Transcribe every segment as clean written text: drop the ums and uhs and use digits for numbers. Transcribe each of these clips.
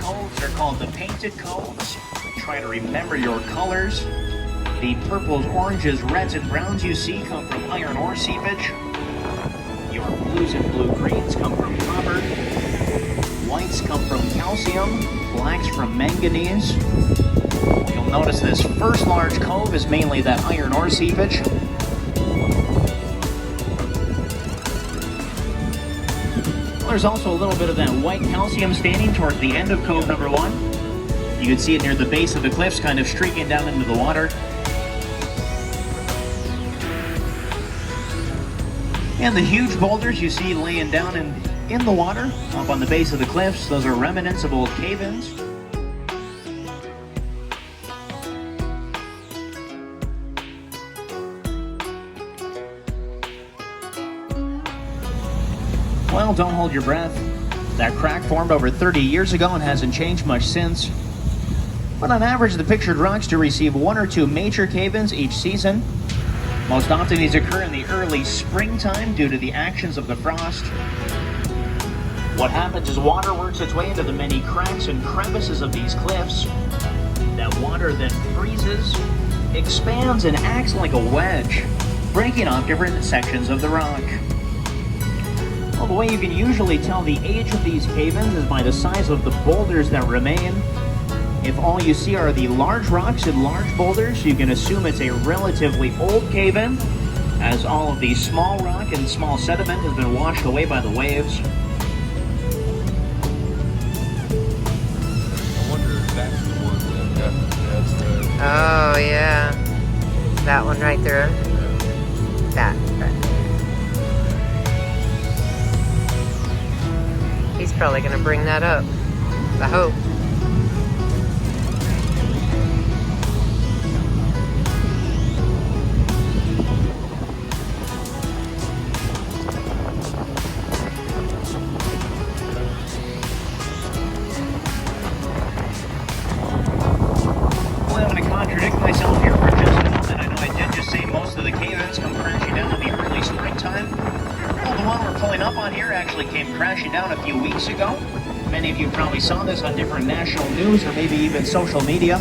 coves are called the painted coves. Try to remember your colors. The purples, oranges, reds, and browns you see come from iron ore seepage. Your blues and blue-greens come from copper. Whites come from calcium. Blacks from manganese. You'll notice this first large cove is mainly that iron ore seepage. There's also a little bit of that white calcium staining towards the end of cove number 1. You can see it near the base of the cliffs, kind of streaking down into the water. And the huge boulders you see laying down in the water, up on the base of the cliffs, those are remnants of old cave-ins. Well, don't hold your breath. That crack formed over 30 years ago and hasn't changed much since. But on average, the pictured rocks do receive 1 or 2 major cave-ins each season. Most often these occur in the early springtime due to the actions of the frost. What happens is water works its way into the many cracks and crevices of these cliffs. That water then freezes, expands, and acts like a wedge, breaking off different sections of the rock. Well, the way you can usually tell the age of these cave-ins is by the size of the boulders that remain. If all you see are the large rocks and large boulders, you can assume it's a relatively old cave-in, as all of the small rock and small sediment has been washed away by the waves. I wonder if that's the one that's the... Oh, yeah. That one right there. That. He's probably going to bring that up. I hope. Well, I'm going to contradict myself here for just a moment. I know I did just say most of the cave-ins come crashing down in the early springtime. Well, the one we're pulling up on here actually came crashing down a few weeks ago. Many of you probably saw this on different national news or maybe even social media.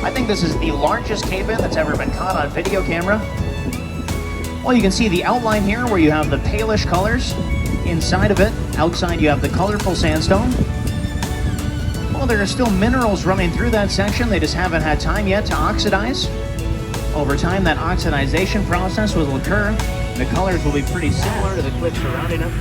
I think this is the largest cave-in that's ever been caught on video camera. Well, you can see the outline here where you have the palish colors inside of it. Outside you have the colorful sandstone. Well, there are still minerals running through that section. They just haven't had time yet to oxidize. Over time, that oxidization process will occur. The colors will be pretty similar to the cliffs surrounding it.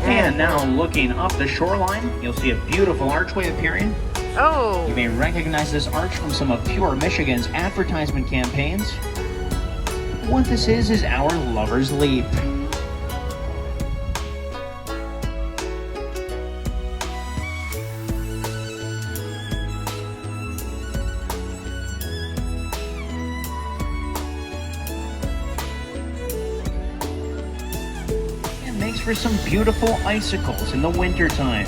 And now looking up the shoreline, you'll see a beautiful archway appearing. Oh! You may recognize this arch from some of Pure Michigan's advertisement campaigns. What this is our Lover's Leap. Makes for some beautiful icicles in the wintertime.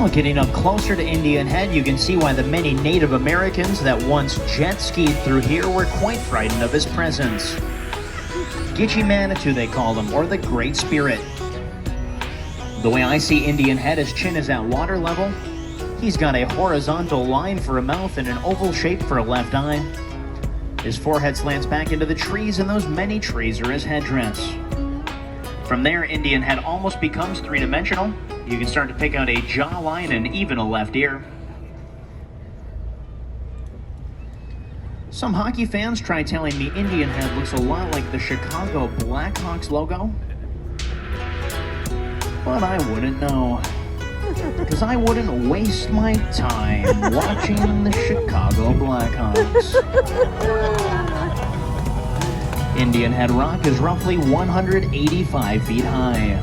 Well, getting up closer to Indian Head, you can see why the many Native Americans that once jet skied through here were quite frightened of his presence. Gitche Manitou, they called him, or the Great Spirit. The way I see Indian Head, his chin is at water level. He's got a horizontal line for a mouth and an oval shape for a left eye. His forehead slants back into the trees, and those many trees are his headdress. From there, Indian Head almost becomes three-dimensional. You can start to pick out a jawline and even a left ear. Some hockey fans try telling me Indian Head looks a lot like the Chicago Blackhawks logo. But I wouldn't know. Because I wouldn't waste my time watching the Chicago Blackhawks. Indian Head Rock is roughly 185 feet high.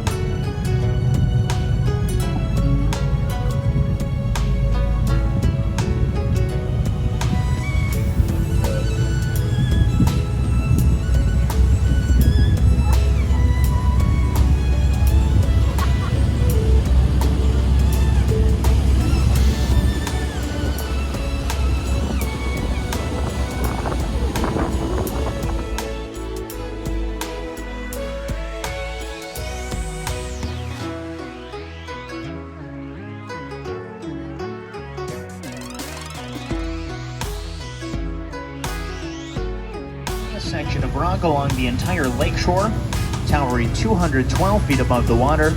Section of rock along the entire lakeshore, towering 212 feet above the water.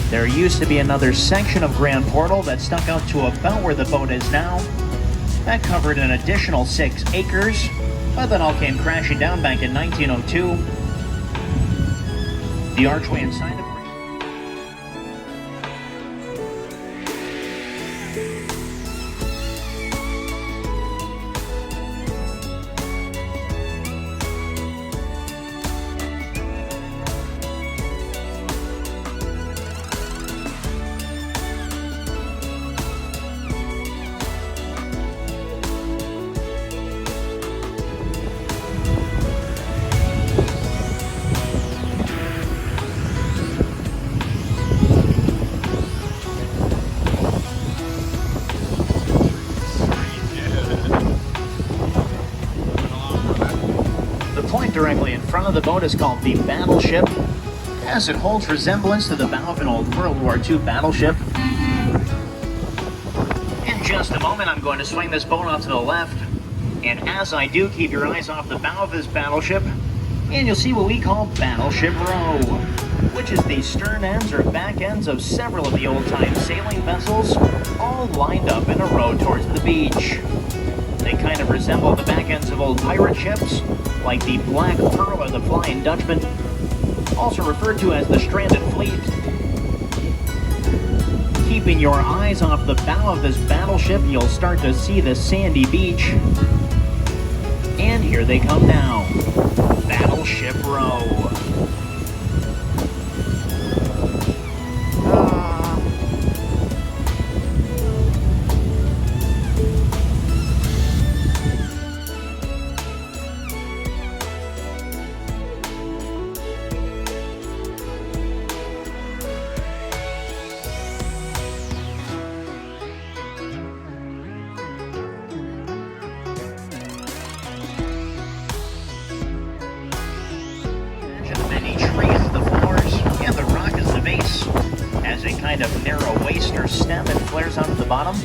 There used to be another section of Grand Portal that stuck out to about where the boat is now. That covered an additional 6 acres, but that all came crashing down back in 1902. The archway inside the point directly in front of the boat is called the Battleship, as it holds resemblance to the bow of an old World War II battleship. In just a moment, I'm going to swing this boat off to the left, and as I do, keep your eyes off the bow of this battleship, and you'll see what we call Battleship Row, which is the stern ends or back ends of several of the old-time sailing vessels, all lined up in a row towards the beach. They kind of resemble the back ends of old pirate ships, like the Black Pearl or the Flying Dutchman, also referred to as the Stranded Fleet. Keeping your eyes off the bow of this battleship, you'll start to see the sandy beach. And here they come now. Battleship Row. Has a kind of narrow waist or stem and flares out at the bottom.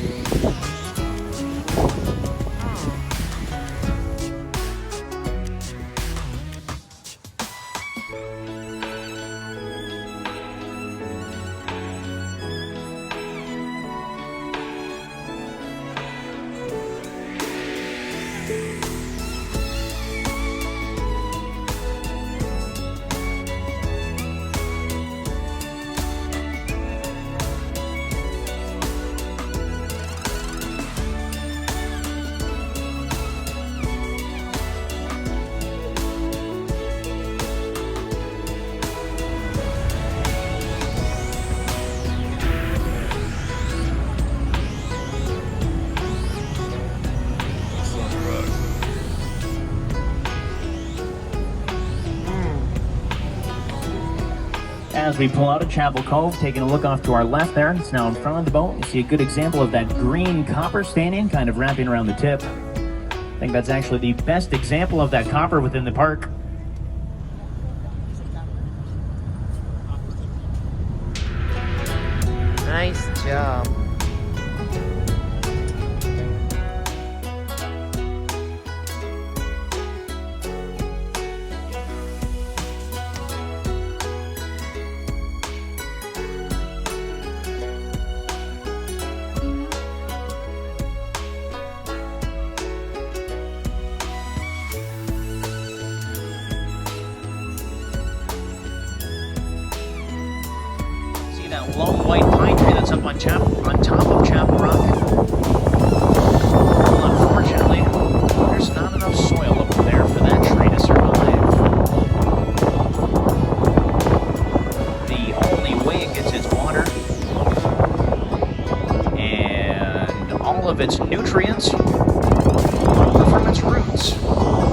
As we pull out of Chapel Cove, taking a look off to our left there, it's now in front of the boat. You see a good example of that green copper staining kind of wrapping around the tip. I think that's actually the best example of that copper within the park. Nice job. That long white pine tree that's up on top of Chapel Rock. Well, unfortunately, there's not enough soil up there for that tree to survive. The only way it gets its water and all of its nutrients are from its roots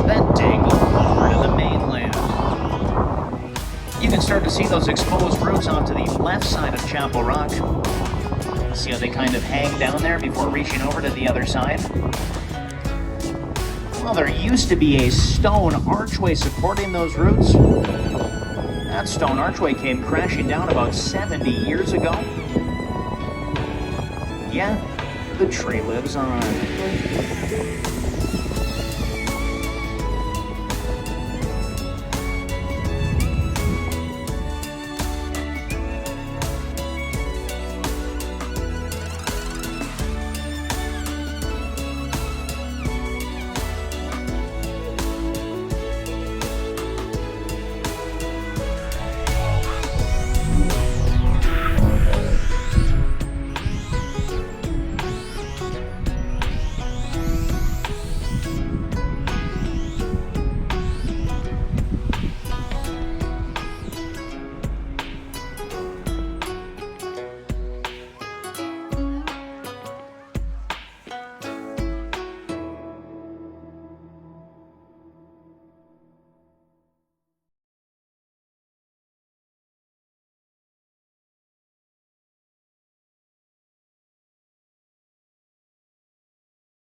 that dangle over to the mainland. You can start to see those exposed roots onto the left side of Chapel Rock. See how they kind of hang down there before reaching over to the other side? Well, there used to be a stone archway supporting those roots. That stone archway came crashing down about 70 years ago. Yeah, the tree lives on.